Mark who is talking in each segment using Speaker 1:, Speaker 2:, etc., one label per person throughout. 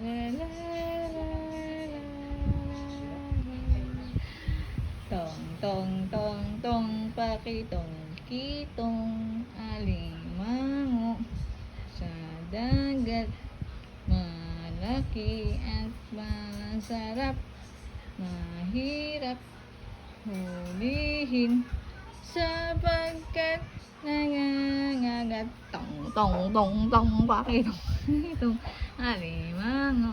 Speaker 1: la, la, la, tong tong tong tong pakitong kitong alimango sa dagat, malaki at masarap, mahirap hulihin sapagkat nangangagat. Tong tong tong tong pakitong kitong alimango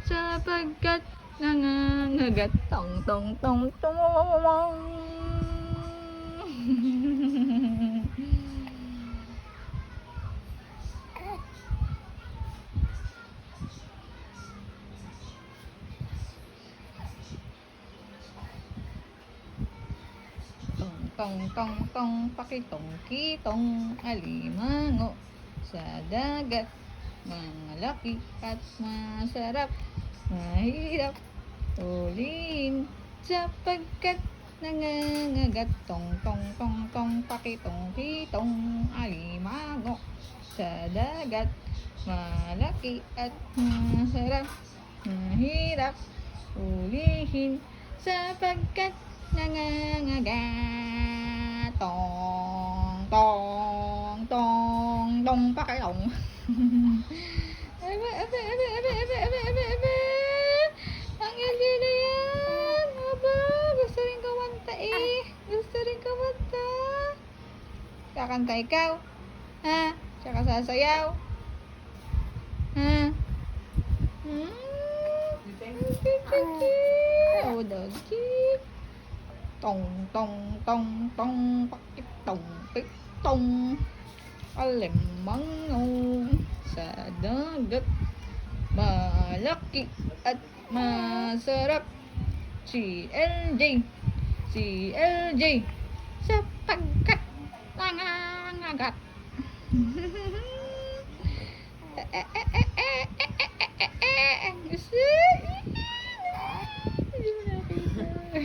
Speaker 1: sapagkat nangangagat. Tong tong tong tong. Tong tong tong pakitong kitong alimango sa dagat, malaki at masarap, mahirap hulihin sapagkat nangangagat. Tong tong tong tong pakitong kitong alimango sa dagat, malaki at masarap, mahirap hulihin sapagkat nangangagat. Tong tong tong tong pakitong. Ang ganda na yan. Aba, gusto rin kumanta eh. Gusto rin kumanta. Kakanta ikaw? Ha? Tsaka sasayaw? Ha? Oh, doggy. Tong tong tong tong pakitong pitong alimango sa dagat, malaki at masarap. Si LJ sapagkat nangangagat. Gusto? Hindi mo nakita.